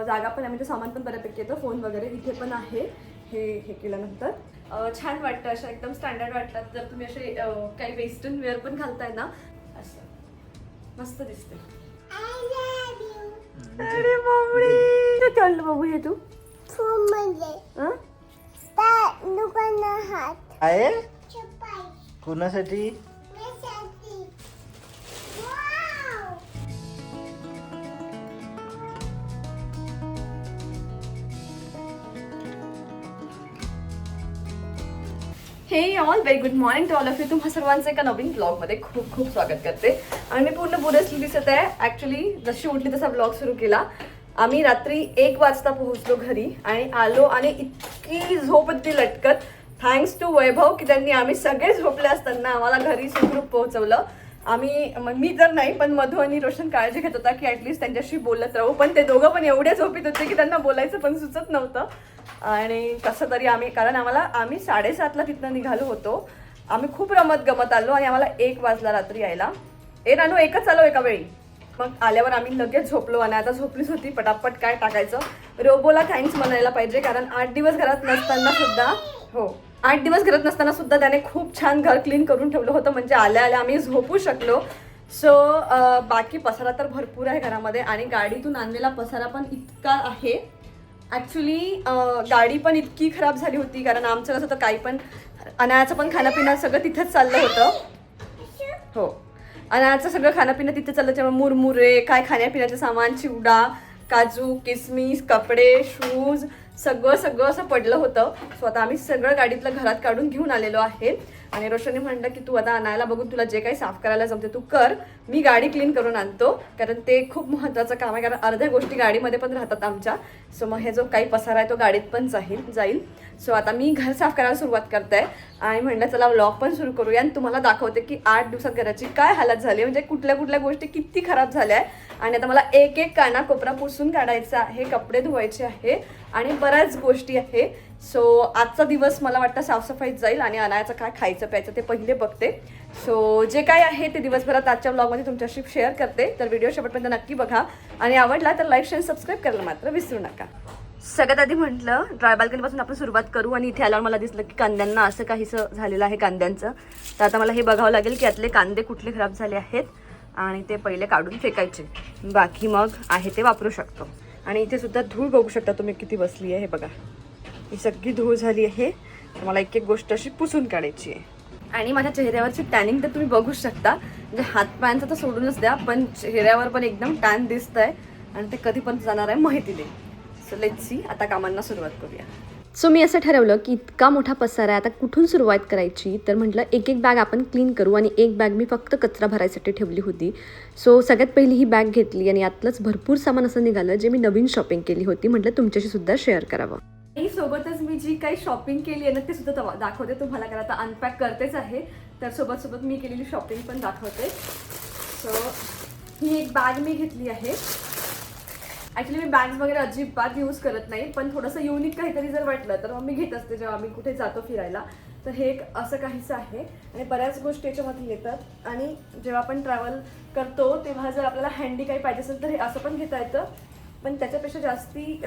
जागा पण आहे, म्हणजे सामान पण बऱ्यापैकी येतं. फोन वगैरे इथे पण आहे. हे केल्यानंतर छान वाटतं, असं एकदम स्टँडर्ड वाटतात. जर तुम्ही असे काही वेस्टर्न वेअर पण घालताय ना, असं मस्त दिसते. अरे बाबडी चाललं बाबू हे तू आहे कोणासाठी? Hey all very good morning to all of you. तुम्हा सर्वांचं एका नवीन ब्लॉगमध्ये खूप खूप स्वागत करते. आणि मी पूर्ण बुरेसली दिसत आहे. ॲक्च्युली जशी उठली तसा ब्लॉग सुरू केला. आम्ही रात्री 1 वाजता पोहोचलो घरी आणि आलो आणि इतकी झोप होती लटकत. थँक्स टू वैभव की त्यांनी आम्ही सगळे झोपले असताना आम्हाला घरी सुखरूप पोहोचवलं. मी तर नाही, पण मधु आणि रोशन काळजी घेत होता की ॲटलिस्ट त्यांच्याशी बोलत राहू. पण ते दोघं पण एवढे झोपीत होते की त्यांना बोलायचं पण सुचत नव्हतं. आणि कसं तरी आम्ही 7:30ला तिथनं निघालो होतो. आम्ही खूप रमत गमत आलो आणि आम्हाला 1 वाजला रात्री यायला. रानू एकच आलो एका वेळी. मग आल्यावर आम्ही लगेच झोपलो आणि आता झोपलीच होती. पटापट काय टाकायचं. रोबोला थँक्स म्हणायला पाहिजे, कारण 8 दिवस घरात नसताना सुद्धा त्याने खूप छान घर क्लीन करून ठेवलं होतं. म्हणजे आल्या आम्ही झोपू शकलो. सो बाकी पसारा तर भरपूर आहे घरामध्ये आणि गाडीतून आणलेला पसारा पण इतका आहे. ॲक्च्युली गाडी पण इतकी खराब झाली होती, कारण आमचं कसं होतं काही पण अनायाचं पण खाणंपिणं सगळं तिथंच चाललं होतं. हो, अनायाचं सगळं खाणंपिणं तिथे चाललं. त्यामुळे मुरमुरे, काय खाण्यापिण्याचं सामान, चिवडा, काजू, किसमिस, कपडे, शूज सगळं असं पडलं होतं. सो आता आम्ही सगळं गाडीतलं घरात काढून घेऊन आलेलो आहे. आणि रोशनने म्हणलं की तू आता आणायला बघून तुला जे काही साफ करायला जमते तू कर, मी गाडी क्लीन करून आणतो, कारण ते खूप महत्त्वाचं काम आहे. कारण अर्ध्या गोष्टी गाडीमध्ये पण राहतात आमच्या. सो मग हे जो काही पसारा आहे तो गाडीत पण जाईल. सो आता मी घर साफ करायला सुरुवात करते आहे आणि म्हणलं चला व्लॉग पण सुरू करूया आणि तुम्हाला दाखवते की 8 दिवसात घराची काय हालत झाली, म्हणजे कुठल्या गोष्टी किती खराब झाल्या आहे. आणि आता मला एक कानाकोपरा पुसून काढायचा आहे, कपडे धुवायचे आहे आणि बऱ्याच गोष्टी आहे. सो आजचा दिवस मला वाटतं साफसफाईत जाईल आणि अनायाचं काय खायचं प्यायचं ते पहिले बघते. सो जे काय आहे ते दिवसभरात आजच्या ब्लॉगमध्ये तुमच्याशी शेअर करते. तर व्हिडिओ शेवटपर्यंत नक्की बघा आणि आवडला तर लाईक शेअर सबस्क्राईब करायला मात्र विसरू नका. सगळ्यात आधी म्हटलं ड्राय बाल्कनीपासून आपण सुरुवात करू आणि इथे आल्यावर मला दिसलं की कांद्यांना असं काहीसं झालेलं आहे कांद्यांचं. तर आता मला हे बघावं लागेल की यातले कांदे कुठले खराब झाले आहेत आणि ते पहिले काढून फेकायचे. बाकी मग आहे ते वापरू शकतो. आणि इथे सुद्धा धूळ बघू शकता तुम्ही किती बसली आहे. हे बघा, ही सगळी धूळ झाली आहे. तर मला एक गोष्ट अशी पुसून काढायची आहे. आणि माझ्या चेहऱ्यावरची टॅनिंग तर तुम्ही बघू शकता. म्हणजे हातपायांचं तर सोडूनच द्या, पण चेहऱ्यावर पण एकदम टॅन दिसत आहे आणि ते कधीपर्यंत जाणार आहे माहिती नाही. सो लेट्स सी, आता कामांना सुरुवात करूया. सो मी असं ठरवलं की इतका मोठा पसारा आहे, आता कुठून सुरुवात करायची. तर म्हटलं एक बॅग आपण क्लीन करू आणि एक बॅग मी फक्त कचरा भरायसाठी ठेवली होती. सो सगळ्यात पहिली ही बॅग घेतली आणि यातलंच भरपूर सामान असं निघालं जे मी नवीन शॉपिंग केली होती. म्हटलं तुमच्याशी सुद्धा शेअर करावं. आणि सोबतच मी जी काही शॉपिंग केली आहे ना ते सुद्धा दाखवते तुम्हाला, कारण आता अनपॅक करतेच आहे. तर सोबत मी केलेली शॉपिंग पण दाखवते. सो ही एक बॅग मी घेतली आहे. ॲक्च्युली मी बॅग्स वगैरे अजिबात यूज करत नाही, पण थोडंसं युनिक काहीतरी जर वाटलं तर मग मी घेत असते जेव्हा मी कुठे जातो फिरायला. तर हे एक असं काहीसं आहे आणि बऱ्याच गोष्टी याच्यामध्ये येतात. आणि जेव्हा आपण ट्रॅव्हल करतो तेव्हा जर आपल्याला हँडी काही पाहिजे असेल तर हे असं पण घेता येतं, पण त्याच्यापेक्षा जास्ती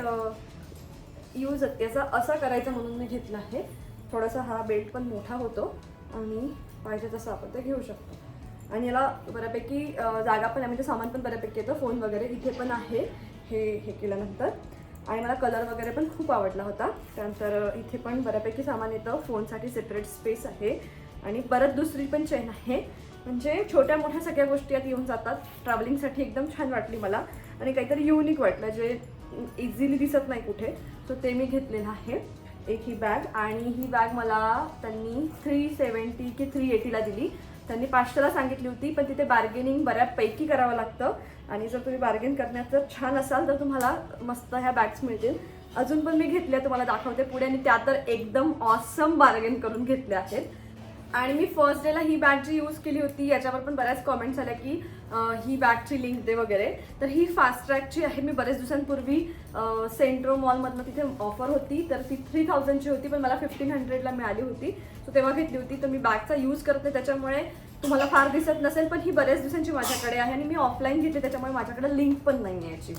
यूज याचा असा करायचा म्हणून मी घेतला आहे. थोडासा हा बेल्ट पण मोठा होतो आणि पाहिजे तसं आपण ते घेऊ शकतो. आणि याला बऱ्यापैकी जागा पण आहे, म्हणजे सामान पण बऱ्यापैकी येतं. फोन वगैरे इथे पण आहे. हे केल्यानंतर आणि मला कलर वगैरे पण खूप आवडला होता. त्यानंतर इथे पण बऱ्यापैकी सामान येतं. फोनसाठी सेपरेट स्पेस आहे आणि परत दुसरी पण चेन आहे. म्हणजे छोट्या मोठ्या सगळ्या गोष्टी यात येऊन जातात. ट्रॅव्हलिंगसाठी एकदम छान वाटली मला आणि काहीतरी युनिक वाटलं जे इझिली दिसत नाही कुठे. सो ते मी घेतलेलं आहे. एक ही बॅग, आणि ही बॅग मला त्यांनी 370 की 380ला दिली. त्यांनी 500ला सांगितली होती, पण तिथे बार्गेनिंग बऱ्यापैकी करावं लागतं. आणि जर तुम्ही बार्गेन करण्यात जर छान असाल तर तुम्हाला मस्त ह्या बॅग्स मिळतील. अजून पण मी घेतल्या, तुम्हाला दाखवते पुढे. आणि त्या तर एकदम ऑसम बार्गेन करून घेतल्या आहेत. आणि मी फर्स्ट डेला ही बॅग जी यूज केली होती याच्यावर पण बऱ्याच कॉमेंट्स आल्या की ही बॅगची लिंक दे वगैरे. तर ही फास्ट ट्रॅकची आहे. मी बरेच दिवसांपूर्वी सेंट्रो मॉलमधनं तिथे ऑफर होती, तर ती 3000ची होती, पण मला 1500ला मिळाली होती. सो तेव्हा घेतली होती. तर मी बॅगचा यूज करते त्याच्यामुळे तुम्हाला फार दिसत नसेल, पण ही बऱ्याच दिवसांची माझ्याकडे आहे आणि मी ऑफलाईन घेतली त्याच्यामुळे माझ्याकडे लिंक पण नाही आहे याची.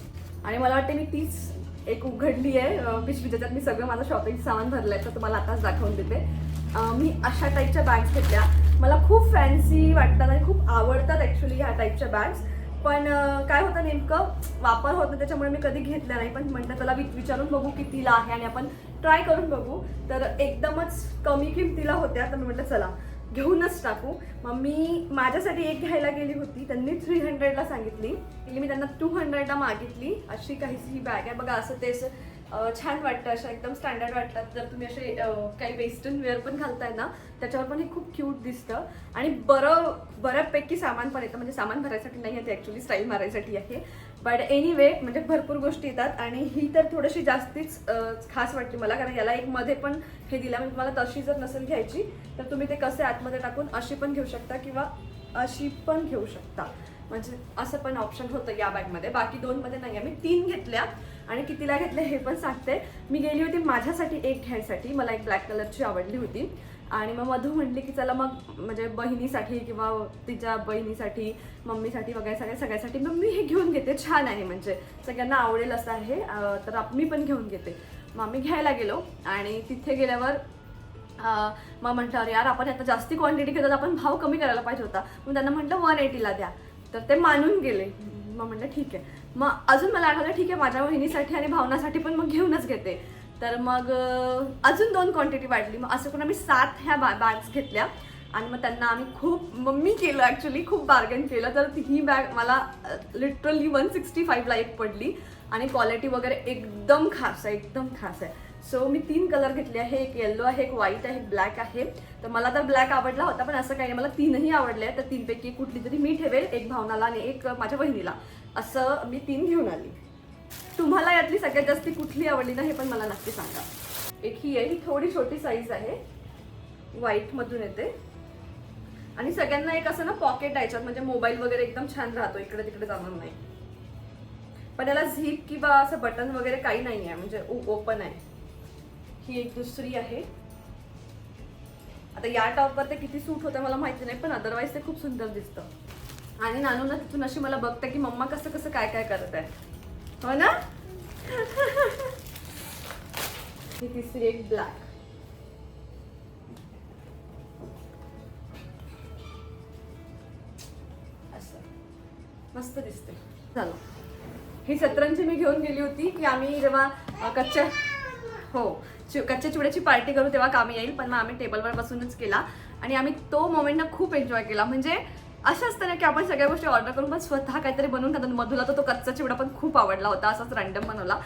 आणि मला वाटते मी तीच एक उघडली आहे पिशवी, ज्याच्यात मी सगळं माझं शॉपिंग सामान भरलं आहे, तर तुम्हाला आताच दाखवून देते. मी अशा टाईपच्या बॅग्स घेतल्या. मला खूप फॅन्सी वाटतात आणि खूप आवडतात ॲक्च्युली ह्या टाईपच्या बॅग्स. पण काय होतं नेमकं वापर होत नाही, त्याच्यामुळे मी कधी घेतल्या नाही. पण म्हटलं त्याला विचारून बघू कितीला आहे आणि आपण ट्राय करून बघू. तर एकदमच कमी किमतीला होत्या, तर मी म्हटलं चला घेऊनच टाकू. मग मी माझ्यासाठी एक घ्यायला गेली होती, त्यांनी 300ला सांगितली. मी त्यांना 200ला मागितली. अशी काहीशी ही बॅग आहे बघा. असं ते छान वाटतं, अशा एकदम स्टँडर्ड वाटतात. जर तुम्ही असे काही वेस्टर्न वेअर पण घालताय ना, त्याच्यावर पण हे खूप क्यूट दिसतं. आणि बऱ्यापैकी सामान पण येतं, म्हणजे सामान भरायसाठी नाही येते ॲक्च्युली, स्टाईल मारायसाठी आहे. बट एनिवे म्हणजे भरपूर गोष्टी येतात. आणि ही तर थोडीशी जास्तीच खास वाटली मला, कारण याला एक मध्ये पण हे दिलं. म्हणजे तुम्हाला तशी जर नसेल घ्यायची तर तुम्ही ते कसे आतमध्ये टाकून अशी पण घेऊ शकता किंवा अशी पण घेऊ शकता. म्हणजे असं पण ऑप्शन होतं या बॅगमध्ये. बाकी 2मध्ये नाही आहे. मी 3 घेतल्या आणि कितीला घेतल्या हे पण सांगते. मी गेली होती माझ्यासाठी एक घ्यायसाठी. मला एक ब्लॅक कलरची आवडली होती आणि मग मधू म्हटली की चला मग म्हणजे बहिणीसाठी किंवा तिच्या बहिणीसाठी, मम्मीसाठी वगैरे सगळ्यासाठी मग मी हे घेऊन घेते. छान आहे, म्हणजे सगळ्यांना आवडेल असं आहे. तर मी पण घेऊन घेते. मग आम्ही घ्यायला गेलो आणि तिथे गेल्यावर मग म्हटलं अरे यार आपण आता जास्ती क्वांटिटी घेतात, आपण भाव कमी करायला पाहिजे होता. मग त्यांना म्हटलं 180ला द्या, तर ते मानून गेले. मग म्हटलं ठीक आहे. मग अजून मला आठवलं ठीक आहे माझ्या बहिणीसाठी आणि भावनासाठी पण मग घेऊनच घेते. तर मग अजून 2 क्वांटिटी वाढली. मग असं करून आम्ही 7 ह्या बॅग्स घेतल्या आणि मग त्यांना आम्ही मी केलं ॲक्च्युली, खूप बार्गेन केलं. तर ही बॅग मला लिटरली 165ला एक पडली आणि क्वालिटी वगैरे एकदम खास आहे. सो मी 3 कलर घेतले आहे. एक येल्लो आहे, एक व्हाईट आहे, एक ब्लॅक आहे. तर मला तर ब्लॅक आवडला होता, पण असं काही नाही, मला 3ही आवडले. तर 3पैकी कुठली तरी मी ठेवेल, एक भावनाला आणि एक माझ्या बहिणीला, असं मी 3 घेऊन आली. तुम्हाला यातली सगळ्यात जास्ती कुठली आवडली ना हे पण मला नक्की सांगा. एक ही आहे, ही थोडी छोटी साईज आहे, व्हाईटमधून येते. आणि सगळ्यांना एक असं ना पॉकेट याच्यात, म्हणजे मोबाईल वगैरे एकदम छान राहतो, इकडे तिकडे जाणार नाही. पण याला झीप किंवा असं बटन वगैरे काही नाही आहे, म्हणजे ओपन आहे. ही एक दुसरी आहे. आता या टॉपवर ते किती सूट होतं मला माहिती नाही, पण अदरवाईज ते खूप सुंदर दिसतं. आणि नानू ना तिथून अशी मला बघते की मम्मा कसं काय करत आहे, हो ना. ही तिसरी एक ब्लॅक. असं मस्त दिसते. झालं. ही सतरंजी मी घेऊन गेली होती की आम्ही जेव्हा कच्च्या चिवड्याची पार्टी करू तेव्हा कामी येईल. पण मग आम्ही टेबलवर बसूनच केला आणि आम्ही तो मोमेंट ना खूप एन्जॉय केला. म्हणजे असं असतं ना की आपण सगळ्या गोष्टी ऑर्डर करून पण स्वतः काहीतरी बनवून खातात. मधुला तर तो कच्चा चिवडा पण खूप आवडला होता, असाच रँडम बनवला.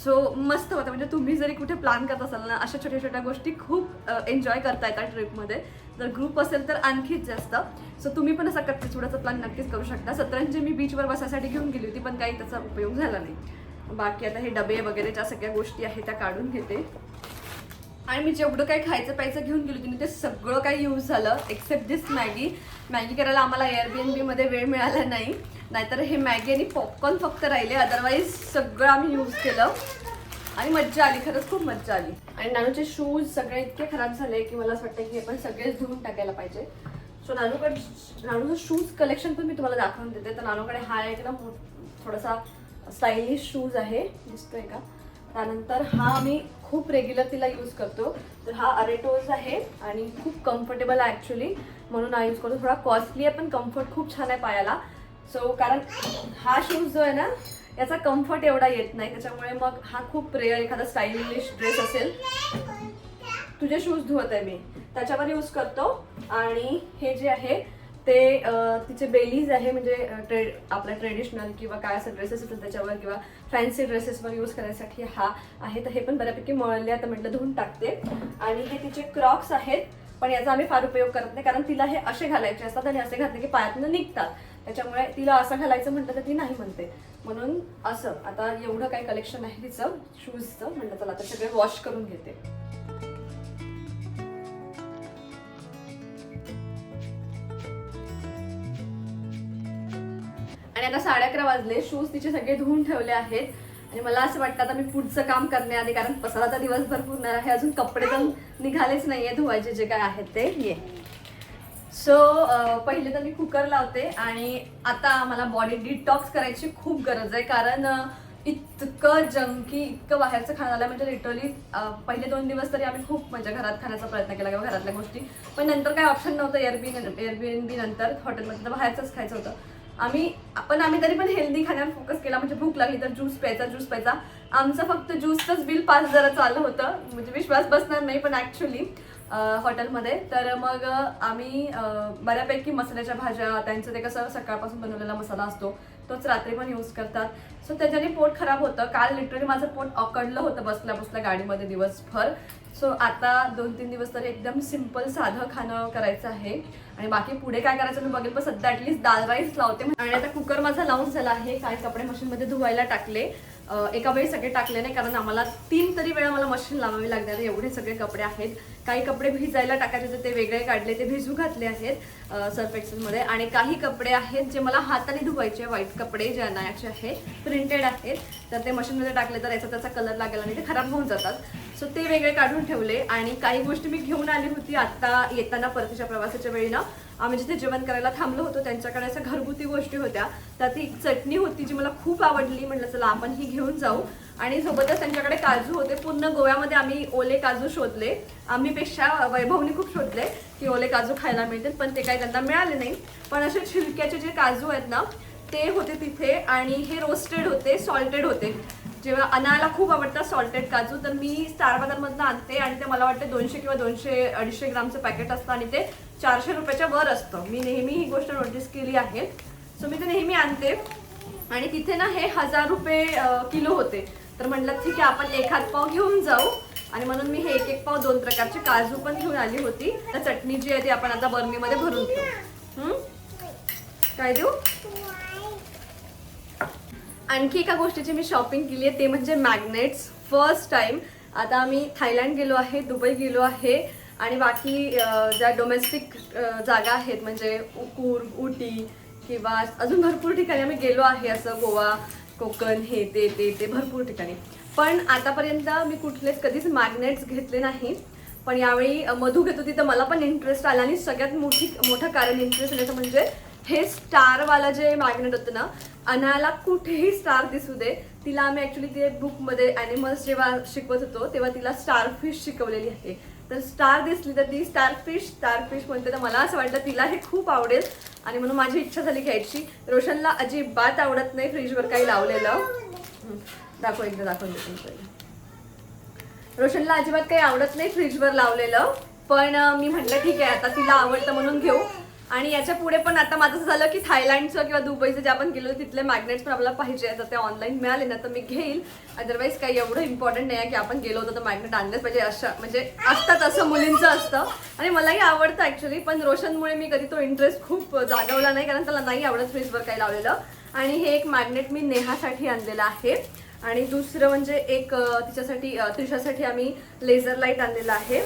सो मस्त होता. म्हणजे तुम्ही जरी कुठे प्लॅन करत असाल ना, अशा छोट्या छोट्या गोष्टी खूप एन्जॉय करता येतात ट्रिपमध्ये. जर ग्रुप असेल तर आणखीच जास्त. सो तुम्ही पण असा कच्च्या चिवड्याचा प्लॅन नक्कीच करू शकता. सतरंजी मी बीचवर बसायसाठी घेऊन गेली होती, पण काही त्याचा उपयोग झाला नाही. बाकी आता हे डबे वगैरे ज्या सगळ्या गोष्टी आहेत त्या काढून घेते. आणि मी जेवढं काही खायचं प्यायचं घेऊन गेली होती ते सगळं काही यूज झालं एक्सेप्ट दिस मॅगी करायला आम्हाला Airbnb मध्ये वेळ मिळाला नाही, नाहीतर हे मॅगी आणि पॉपकॉर्न फक्त राहिले. अदरवाईज सगळं आम्ही यूज केलं आणि मज्जा आली, खरंच खूप मज्जा आली. आणि नानूचे शूज सगळे इतके खराब झाले की मला असं वाटतं की आपण सगळेच धुवून टाकायला पाहिजे. सो नानूचं शूज कलेक्शन पण मी तुम्हाला दाखवून देते. तर नानूकडे हा एकदम थोडासा स्टायलिश शूज आहे, दिसतोय का. त्यानंतर हा मी खूप रेग्युलर तिला यूज करतो. तर हा अरेटोज आहे आणि खूप कम्फर्टेबल आहे ॲक्च्युली, म्हणून हा यूज करतो. थोडा कॉस्टली आहे पण कम्फर्ट खूप छान आहे पायाला. सो कारण हा शूज जो आहे ना याचा कम्फर्ट एवढा येत नाही, त्याच्यामुळे मग हा खूप रेअर एखादा स्टायलिश ड्रेस असेल, तुझे शूज धुवत आहे मी त्याच्यावर यूज करतो. आणि हे जे आहे ते तिचे बेलीज आहे, म्हणजे आपल्या ट्रेडिशनल किंवा काय असं ड्रेसेस असेल त्याच्यावर किंवा फॅन्सी ड्रेसेसवर यूज करण्यासाठी हा आहे. तर हे पण बऱ्यापैकी मळले, आता म्हटलं धुवून टाकते. आणि हे तिचे क्रॉक्स आहेत, पण याचा आम्ही फार उपयोग करत नाही, कारण तिला हे असे घालायचे असतात आणि असे घातले की पायातनं निघतात. त्याच्यामुळे तिला असं घालायचं म्हटलं तर ती नाही म्हणते, म्हणून असं. आता एवढं काही कलेक्शन आहे तिचं शूजचं, म्हटलं चला आता सगळे वॉश करून घेते. आणि आता 11:30 वाजले. शूज तिचे सगळे धुवून ठेवले आहेत आणि मला असं वाटतं आता मी पुढचं काम करण्याआधी, कारण पसाराचा दिवसभर पुरणार आहे, अजून कपडे पण निघालेच नाहीये धुवायचे जे काय आहेत ते. सो पहिले तर मी कुकर लावते. आणि आता मला बॉडी डिटॉक्स करायची खूप गरज आहे, कारण इतकं जंकी, इतकं बाहेरचं खाणं आलं म्हणजे लिटरली पहिले 2 दिवस तरी आम्ही खूप म्हणजे घरात खाण्याचा प्रयत्न केला किंवा घरातल्या गोष्टी, पण नंतर काही ऑप्शन नव्हतं. एअरबीएनबी नंतर हॉटेलमध्ये तर बाहेरचंच खायचं होतं. आम्ही तरी पण हेल्दी खाण्यावर फोकस केला. म्हणजे भूक लागली तर ज्यूस प्यायचा. आमचं फक्त ज्यूसचंच बिल 5,000चं आलं होतं. म्हणजे विश्वास बसणार नाही, पण ॲक्च्युली हॉटेलमध्ये. तर मग आम्ही बऱ्यापैकी मसाल्याच्या भाज्या, त्यांचं ते कसं सकाळपासून बनवलेला मसाला असतो तोच रात्री पण यूज करतात. सो त्याच्याने पोट खराब होतं. काल लिटरली माझं पोट अकडलं होतं बसल्या गाडीमध्ये दिवसभर. सो आता 2-3 दिवस तरी एकदम सिम्पल साधं खाणं करायचं आहे. आणि बाकी पुढे काय करायचं मी बघेल, पण सध्या ॲटलीस्ट दाल राईस लावते. आणि आता कुकर माझा लावून झाला आहे. काही कपडे मशीनमध्ये धुवायला टाकले. एका वेळी सगळे टाकले नाही, कारण आम्हाला 3 तरी वेळा मला मशीन लावावी लागणार आहे. एवढे सगळे कपडे आहेत. काही कपडे भिजायला टाकायचे होते ते वेगळे काढले, ते भिजू घातले आहेत सर्फ एक्सेलमध्ये. आणि काही कपडे आहेत जे मला हाताने धुवायचे, व्हाईट कपडे जे अनायाचे आहेत, प्रिंटेड आहेत, तर ते मशीनमध्ये टाकले तर याचा त्याचा कलर लागेल आणि ते खराब होऊन जातात. सो ते वेगळे काढून ठेवले. आणि काही गोष्टी मी घेऊन आली होती आता येताना परतीच्या प्रवासाच्या वेळी ना. आम्ही जिथे जेवण करायला थांबलो होतो त्यांच्याकडे अशा घरगुती गोष्टी होत्या. त्यात एक चटणी होती जी मला खूप आवडली. म्हटलं चला आपण ही घेऊन जाऊ. आणि सोबतच त्यांच्याकडे काजू होते. पूर्ण गोव्यामध्ये आम्ही ओले काजू शोधले. आम्हीपेक्षा वैभवनी खूप शोधले की ओले काजू खायला मिळतील, पण ते काही त्यांना मिळाले नाही. पण असे छिलक्याचे जे काजू आहेत ना ते होते तिथे. आणि हे रोस्टेड होते, सॉल्टेड होते. जेव्हा अनायाला खूप आवडतात सॉल्टेड काजू, तर मी स्टार बाजारमधनं आणते. आणि ते मला वाटते 200 किंवा 200-250 ग्रामचं पॅकेट असतं आणि ते 400 रुपयाच्या वर असतं. मी नेहमी ही गोष्ट नोटीस केली आहे. सो मी ते नेहमी आणते. आणि तिथे ना हे 1000 रुपये किलो होते. तर म्हटलं ठीक आहे आपण एखाद पाव घेऊन जाऊ. आणि म्हणून मी हे एक पाव 2 प्रकारचे काजू पण घेऊन आली होती. तर चटणी जी आहे ती आपण आता बर्नीमध्ये भरून घेऊ. काय देऊ? आणखी एका गोष्टीची मी शॉपिंग केली आहे ते म्हणजे मॅग्नेट्स. First time. आता आम्ही थायलंड गेलो आहे, दुबई गेलो आहे आणि बाकी ज्या डोमेस्टिक जागा आहेत म्हणजे कूर्ग, उटी किंवा अजून भरपूर ठिकाणी आम्ही गेलो आहे. असं गोवा, कोकण, हे ते भरपूर ठिकाणी. पण आतापर्यंत मी कुठलेच कधीच मॅग्नेट्स घेतले नाही. पण यावेळी मधू घेत होती तर मला पण इंटरेस्ट आला. आणि सगळ्यात मोठं कारण इंटरेस्ट आल्याचं म्हणजे हे स्टारवाला जे मॅग्नेट होतं ना, अनायाला कुठेही स्टार दिसू दे. तिला आम्ही ॲक्च्युली ते बुकमध्ये ॲनिमल्स जेव्हा शिकवत होतो तेव्हा तिला स्टारफिश शिकवलेली आहे. तर स्टार दिसली तर ती स्टारफिश म्हणते. तर मला असं वाटलं तिला हे खूप आवडेल आणि म्हणून माझी इच्छा झाली घ्यायची. रोशनला अजिबात आवडत नाही फ्रीजवर काही लावलेलं. एकदा दाखवून देते. रोशनला अजिबात काही आवडत नाही फ्रीजवर लावलेलं. पण मी म्हटलं ठीक आहे आता तिला आवडतं म्हणून घेऊ. आणि याच्या पुढे पण आता माझं असं झालं की थायलंडचं किंवा दुबईचं जे आपण गेलो तिथले मॅग्नेट्स पण आपल्याला पाहिजे. तर ते ऑनलाईन मिळाले ना तर मी घेईल. अदरवाईज काही एवढं इम्पॉर्टंट नाही आहे की आपण गेलो होतो तर मॅग्नेट आणलेच पाहिजे. अशा म्हणजे असतात, असं मुलींचं असतं. आणि मलाही आवडतं ॲक्च्युली. पण रोशनमुळे मी कधी तो इंटरेस्ट खूप जागवला नाही, कारण त्याला नाही आवडत फ्रीजवर काही लावलेलं. आणि हे एक मॅग्नेट मी नेहासाठी आणलेलं आहे. आणि दुसरं म्हणजे एक तिच्यासाठी त्रिशासाठी आम्ही लेझर लाईट आणलेला आहे.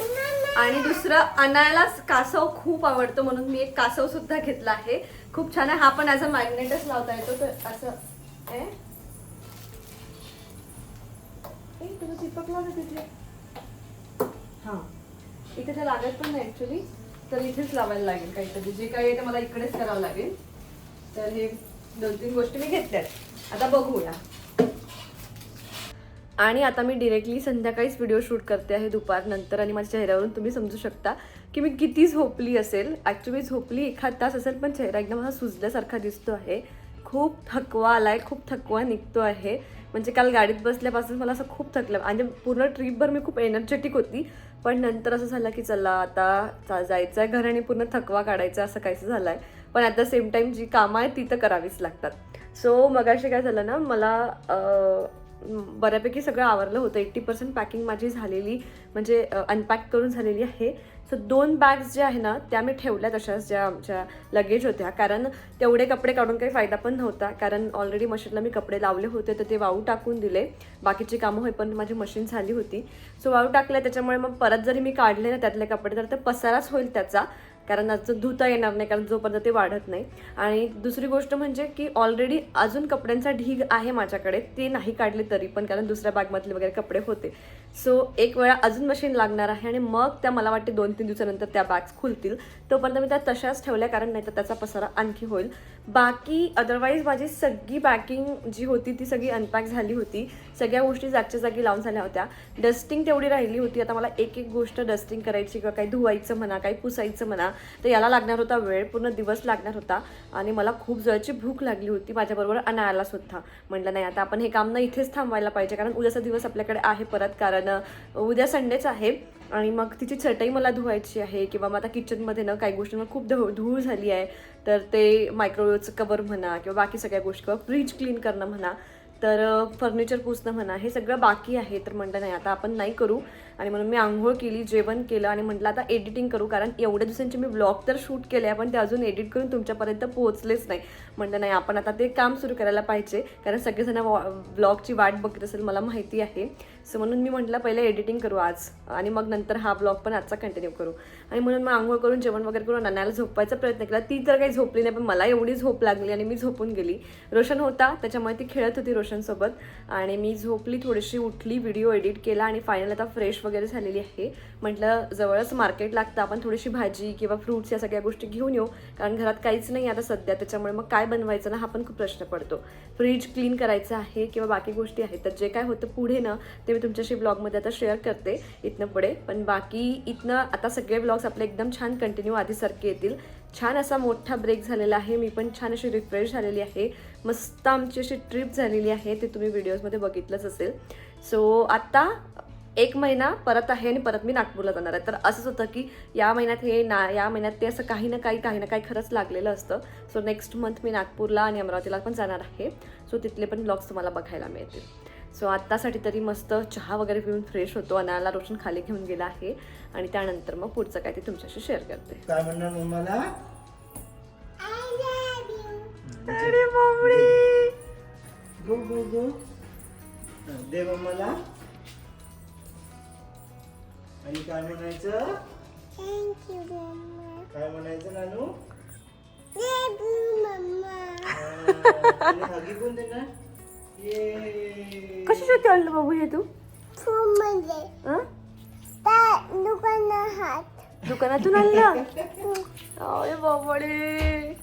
आणि दुसरं अनायाला कासव खूप आवडतो म्हणून मी एक कासव सुद्धा घेतला आहे. खूप छान आहे. हा पण ॲज अ मॅग्नेटच लावता येतो. तर असं तुझं चिपकला ना तिथे. हां इथे ते लागत पण नाही ॲक्च्युली. तर इथेच लावायला लागेल काहीतरी. जे काही आहे ते मला इकडेच करावं लागेल. तर हे 2-3 गोष्टी मी घेतल्यात. आता बघूया. आणि आता मी डिरेक्टली संध्याकाळीच व्हिडिओ शूट करते आहे दुपारनंतर. आणि माझ्या चेहऱ्यावरून तुम्ही समजू शकता की मी किती झोपली असेल. ॲक्च्युली झोपली 1 तास असेल पण चेहरा एकदम असा सुजल्यासारखा दिसतो आहे. खूप थकवा आला आहे, खूप थकवा निघतो आहे. म्हणजे काल गाडीत बसल्यापासून मला असं खूप थकलं. आणि पूर्ण ट्रिपभर मी खूप एनर्जेटिक होती. पण नंतर असं झालं की चला आता जायचं आहे घर आणि पूर्ण थकवा काढायचा असं काहीसं झालं आहे. पण ॲट द सेम टाईम जी कामं आहेत ती तर करावीच लागतात. सो मगाशी काय झालं ना, मला बऱ्यापैकी सगळं आवरलं होतं. 80% पॅकिंग माझी झालेली म्हणजे अनपॅक करून झालेली आहे. सो 2 बॅग्स ज्या आहे ना त्या मी ठेवल्या तशाच ज्या आमच्या लगेज होत्या. कारण तेवढे कपडे काढून काही फायदा पण नव्हता. कारण ऑलरेडी मशीनला मी कपडे लावले होते तर ते वाळू टाकून दिले. बाकीची कामं होईपर्यंत माझी मशीन झाली होती. सो वाळू टाकल्या त्याच्यामुळे मग परत जरी मी काढले ना त्यातले कपडे तर ते पसाराच होईल त्याचा. कारण असं धुता येणार नाही, कारण जोपर्यंत ते वाढत नाही. आणि दुसरी गोष्ट म्हणजे की ऑलरेडी अजून कपड्यांचा ढीग आहे माझ्याकडे, ते नाही काढले तरी पण, कारण दुसऱ्या बॅगमधले वगैरे कपडे होते. सो एक वेळा अजून मशीन लागणार आहे आणि मग त्या मला वाटते 2-3 दिवसानंतर त्या बॅग्स खुलतील. तोपर्यंत मी त्या तशाच ठेवल्या, कारण नाही तर त्याचा पसारा आणखी होईल. बाकी अदरवाईज माझी सगळी पॅकिंग जी होती ती सगळी अनपॅक झाली होती. सगळ्या गोष्टी जागच्या जागी लावून झाल्या होत्या. डस्टिंग तेवढी राहिली होती. आता मला एक एक गोष्ट डस्टिंग करायची किंवा काही धुवायचं म्हणा, काही पुसायचं म्हणा, तर याला लागणार होता वेळ, पूर्ण दिवस लागणार होता. आणि मला खूप जळची भूक लागली होती, माझ्याबरोबर अनायाला सुद्धा. म्हटलं नाही आता आपण हे काम ना इथेच थांबवायला पाहिजे, कारण उद्याचा दिवस आपल्याकडे आहे परत, कारण उद्या संडेच आहे. आणि मग तिची चटई मला धुवायची आहे, किंवा मग आता किचनमध्ये ना काही गोष्टींवर खूप धूळ झाली आहे, तर ते मायक्रोवेव्हचं कवर म्हणा किंवा बाकी सगळ्या गोष्टी, किंवा फ्रीज क्लीन करणं म्हणा, तर फर्निचर पुसणं म्हणा, हे सगळं बाकी आहे. तर म्हटलं नाही आता आपण नाही करू. आणि म्हणून मी आंघोळ केली, जेवण केलं आणि म्हटलं आता एडिटिंग करू, कारण एवढ्या दिवसांचे मी ब्लॉग तर शूट केले आहे पण ते अजून एडिट करून तुमच्यापर्यंत पोहोचलेच नाही. म्हटलं नाही आपण आता ते काम सुरू करायला पाहिजे, कारण सगळेजण ब्लॉगची वाट बघत असेल मला माहिती आहे. सो म्हणून मी म्हटलं पहिले एडिटिंग करू आज, आणि मग नंतर हा ब्लॉग पण आजचा कंटिन्यू करू. आणि म्हणून मग आंघोळ करून जेवण वगैरे करून अनायाला झोपायचा प्रयत्न केला. ती तर काही झोपली नाही, पण मला एवढी झोप लागली आणि मी झोपून गेली. रोशन होता त्याच्यामुळे ती खेळत होती रोशनसोबत, आणि मी झोपली, थोडीशी उठली, व्हिडिओ एडिट केला आणि फायनल आता फ्रेश वगैरे झालेली आहे. म्हटलं जवळच मार्केट लागतं, आपण थोडीशी भाजी किंवा फ्रूट्स या सगळ्या गोष्टी घेऊन येऊ, कारण घरात काहीच नाही आता सध्या. त्याच्यामुळे मग काय बनवायचं ना हा पण खूप प्रश्न पडतो. फ्रीज क्लीन करायचं आहे किंवा बाकी गोष्टी आहेत, तर जे काय होतं पुढे ना ते मी तुमच्याशी ब्लॉगमध्ये आता शेअर करते इथनं पुढे. पण बाकी इथनं आता सगळे ब्लॉग्स आपले एकदम छान कंटिन्यू आधीसारखे येतील. छान असा मोठा ब्रेक झालेला आहे, मी पण छान अशी रिफ्रेश झालेली आहे. मस्त आमची अशी ट्रिप झालेली आहे, ते तुम्ही व्हिडिओजमध्ये बघितलंच असेल. सो आता 1 महिना परत आहे आणि परत मी नागपूरला जाणार आहे. तर असंच होतं की या महिन्यात या महिन्यात ते असं काही ना काही खरंच लागलेलं असतं. सो नेक्स्ट मंथ मी नागपूरला आणि अमरावतीला पण जाणार आहे. सो तिथले पण ब्लॉग्स तुम्हाला बघायला मिळतील. सो आत्तासाठी तरी मस्त चहा वगैरे पिऊन फ्रेश होतो. अनायाला रोशन खाली घेऊन गेला आहे आणि त्यानंतर मग पुढचं काय ते तुमच्याशी शेअर करते. काय म्हणणार मम्माला? अरे बापरे, गो गो गो दे मम्माला. आणि काय म्हणायचं? Thank you mamma. काय म्हणायचं नानू? मम्मा. हगी कोण देणार? ये कशासाठी आणलं बाबू हे तू? फोन मध्ये हं? त्या दुकानात दुकानातून आणलं? अरे बाबडे,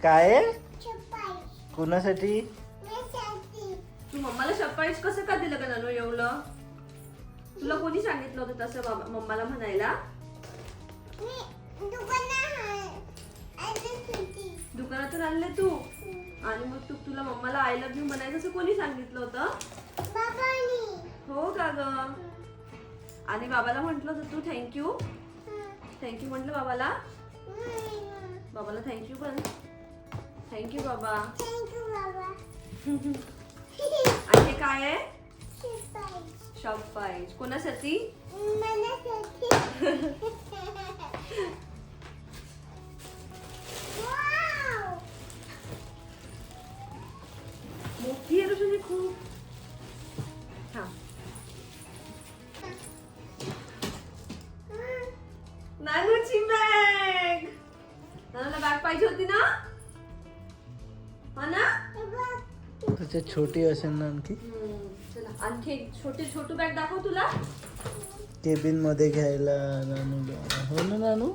काय? चपाई कुणासाठी? मेसाठी तू मम्माला सरप्राईज कसं का दिलं का नानू एवढं? तुला कोणी सांगितलं होतं तसं मम्माला म्हणायला? मी दुकानात आली होती. दुकानातून आणले तू? आणि मग तुला मम्माला आय लव्ह यू म्हणायचं असं कोणी सांगितलं होतं? बाबांनी. हो का ग? आणि बाबाला म्हटलं होतं तू थँक्यू? थँक्यू म्हटलं बाबाला? बाबाला थँक्यू पण. थँक्यू बाबा. थँक्यू बाबा. आणि हे काय आहे? चपाई शॉपाईज. कोणासाठी? मनासाठी. वाव. मोठी आहे रोशनी खूप. हा, नानूची बॅग. नानूला बॅग पाहिजे होती ना? हा ना? त्याच्यात छोटी असेल ना आणखी. चला आणखी एक छोटू बॅग दाखव तुला. केबिन मध्ये घ्यायला नानूला. हो ना नानू?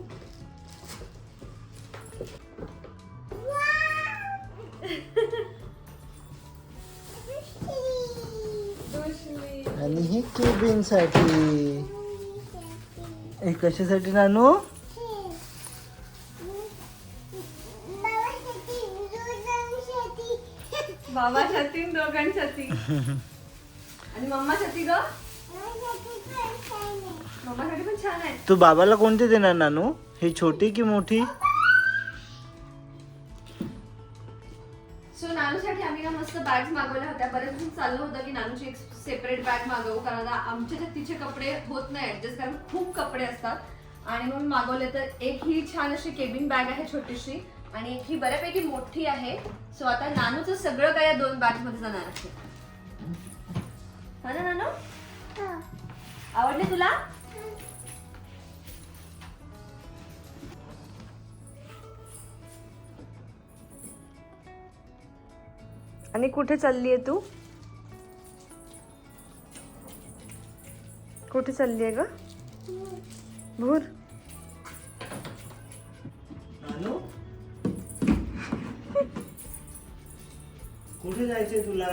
आणि ही केबिन साठी. हे कशासाठी नानू? बाबासाठी दोघांसाठी. आणि मम्मासाठी ग? मम्मासाठी पण छान आहे. तू बाबाला कोणती देणार नानू? ही छोटी की मोठी? सो नानूसाठी आम्ही ना मस्त बॅग्स मागवल्या होत्या. बरेच दिवस चाललं होतं की नानूची एक सेपरेट बॅग मागवू, कारण आमचे जे तिचे कपडे होत नाही ऍडजस्ट, कारण खूप कपडे असतात. आणि म्हणून मागवले. तर एक ही छान अशी केबिन बॅग आहे छोटीशी, आणि एक ही बऱ्यापैकी मोठी आहे. सो आता नानूचं सगळं काय या 2 बॅग्स मध्ये जाणार आहे. हा ना नानू? आवडले तुला? आणि कुठे चालली आहे तू? कुठे चालली आहे ग? भूर नानू कुठे जायचंय तुला?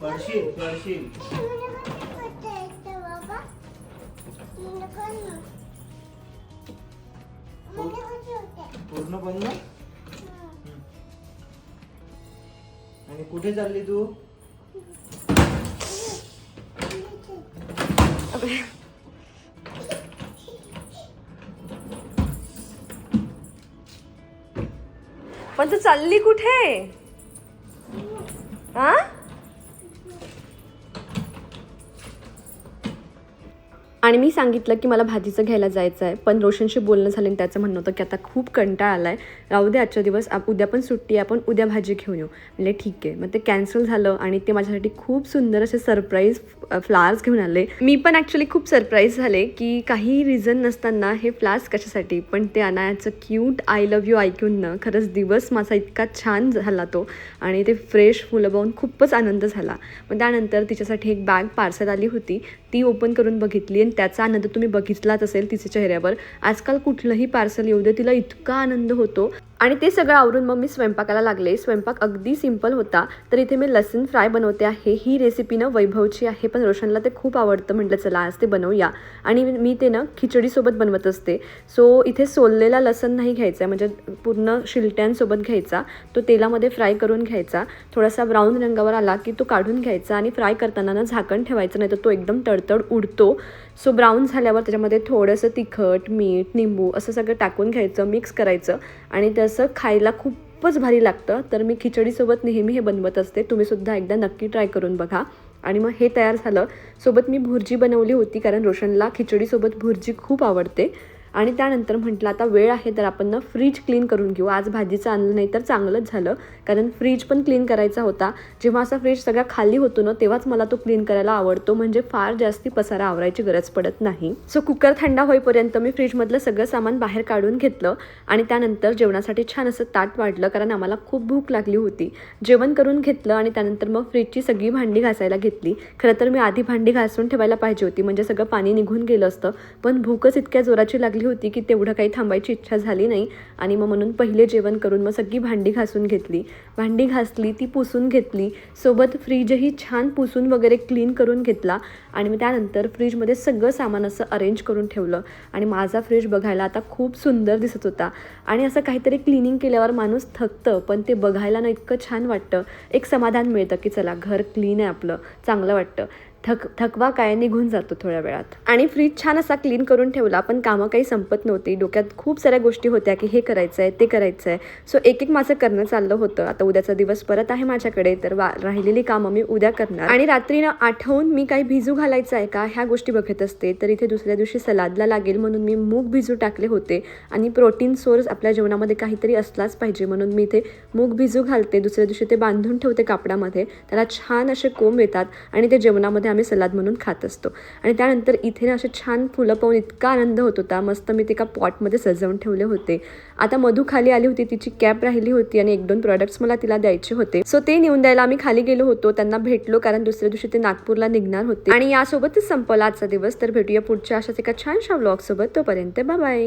पडशील पडशील. बाबा मला कोण मला होते पूर्ण पण ना. आणि कुठे चालली तू? पण तू चालली कुठे? हा आणि मी सांगितलं की मला भाजीचं घ्यायला जायचं आहे, पण रोशनशी बोलणं झालं आणि त्याचं म्हणणं होतं की आता खूप कंटाळा आला आहे, राहू दे आजच्या दिवस, उद्या पण सुट्टी आहे, आपण उद्या भाजी घेऊन येऊ. म्हणजे ठीक आहे. मग ते कॅन्सल झालं आणि ते माझ्यासाठी खूप सुंदर असे सरप्राईज फ्लावर्स घेऊन आले. मी पण ॲक्च्युली खूप सरप्राईज झाले की काही रिझन नसताना हे फ्लावर्स कशासाठी, पण ते अनायाचं क्यूट आय लव्ह यू ऐकून ना खरंच दिवस माझा इतका छान झाला तो. आणि ते फ्रेश फुलं बघून खूपच आनंद झाला. मग त्यानंतर तिच्यासाठी एक बॅग पार्सल आली होती, ती ओपन करून बघितली आणि त्याचा आनंद तुम्ही बघितलाच असेल तिच्या चेहऱ्यावर. आजकाल कुठलंही पार्सल येऊ दे तिला इतका आनंद होतो. आणि ते सगळं आवरून मग मी स्वयंपाकाला लागले. स्वयंपाक अगदी सिंपल होता. तर इथे मी लसूण फ्राय बनवते आहे. ही रेसिपी ना वैभवची आहे, पण रोशनला ते खूप आवडतं. म्हटलं चला आज ते बनवूया. आणि मी ते ना खिचडीसोबत बनवत असते. सो इथे सोललेला लसूण नाही घ्यायचा, म्हणजे पूर्ण शिलट्यांसोबत घ्यायचा. तो तेलामध्ये फ्राय करून घ्यायचा. थोडासा ब्राऊन रंगावर आला की तो काढून घ्यायचा आणि फ्राय करताना ना झाकण ठेवायचं, नाही तर तो एकदम तडतड उडतो. सो ब्राऊन झाल्यावर त्याच्यामध्ये थोडंसं तिखट, मीठ, निंबू असं सगळं टाकून घ्यायचं, मिक्स करायचं आणि तसं खायला खूपच भारी लागतं. तर मी खिचडीसोबत नेहमी हे बनवत असते. तुम्हीसुद्धा एकदा नक्की ट्राय करून बघा. आणि मग हे तयार झालं. सोबत मी भुर्जी बनवली होती, कारण रोशनला खिचडीसोबत भुर्जी खूप आवडते. आणि त्यानंतर म्हटलं आता वेळ आहे तर आपण ना फ्रीज क्लीन करून घेऊ. आज भाजीचं आणलं नाही तर चांगलंच झालं, कारण फ्रीज पण क्लीन करायचा होता. जेव्हा असा फ्रीज सगळा खाली होतो ना तेव्हाच मला तो क्लीन करायला आवडतो, म्हणजे फार जास्ती पसारा आवरायची गरज पडत नाही. सो कुकर थंडा होईपर्यंत मी फ्रीजमधलं सगळं सामान बाहेर काढून घेतलं आणि त्यानंतर जेवणासाठी छान असं ताट वाढलं, कारण आम्हाला खूप भूक लागली होती. जेवण करून घेतलं आणि त्यानंतर मग फ्रीजची सगळी भांडी घासायला घेतली. खरं तर मी आधी भांडी घासून ठेवायला पाहिजे होती, म्हणजे सगळं पाणी निघून गेलं असतं, पण भूकच इतक्या जोराची लागली होती की तेवढं काही थांबायची इच्छा झाली नाही. आणि मग म्हणून पहिले जेवण करून मग सगळी भांडी घासून घेतली. भांडी घासली, ती पुसून घेतली. सोबत फ्रीजही छान पुसून वगैरे क्लीन करून घेतला. आणि मग त्यानंतर फ्रीजमध्ये सगळं सामान असं अरेंज करून ठेवलं. आणि माझा फ्रीज बघायला आता खूप सुंदर दिसत होता. आणि असं काहीतरी क्लिनिंग केल्यावर माणूस थकतं, पण ते बघायला ना इतकं छान वाटतं. एक समाधान मिळतं की चला घर क्लीन आहे आपलं, चांगलं वाटतं. थकवा काय निघून जातो थोड्या वेळात. आणि फ्रीज छान असा क्लीन करून ठेवला, पण कामं काही संपत नव्हती. डोक्यात खूप साऱ्या गोष्टी होत्या की हे करायचं आहे, ते करायचं आहे. सो एक माझं करणं चाललं होतं. आता उद्याचा दिवस परत आहे माझ्याकडे, तर राहिलेली कामं मी उद्या करणार. आणि रात्रीनं आठवून मी काही भिजू घालायचं आहे का ह्या गोष्टी बघत असते. तर इथे दुसऱ्या दिवशी सलादला लागेल म्हणून मी मूग भिजू टाकले होते. आणि प्रोटीन सोर्स आपल्या जेवणामध्ये काहीतरी असलाच पाहिजे म्हणून मी इथे मूग भिजू घालते. दुसऱ्या दिवशी ते बांधून ठेवते कापडामध्ये, त्याला छान असे कोंब येतात आणि ते जेवणामध्ये आम्ही सलाद म्हणून खात असतो. आणि त्यानंतर इथे असे छान फुलं पाहून इतका आनंद होत होता. मस्त मी ते एका पॉटमध्ये सजवून ठेवले होते. आता मधू खाली आली होती, तिची कॅप राहिली होती आणि 1-2 प्रोडक्ट्स मला तिला द्यायचे होते. सो ते नेऊन द्यायला आम्ही खाली गेलो होतो. त्यांना भेटलो, कारण दुसऱ्या दिवशी ते नागपूरला निघणार होते. आणि यासोबतच संपला आजचा दिवस. तर भेटूया पुढच्या अशाच एका छानशा व्लॉग सोबत. तोपर्यंत बाय बाय.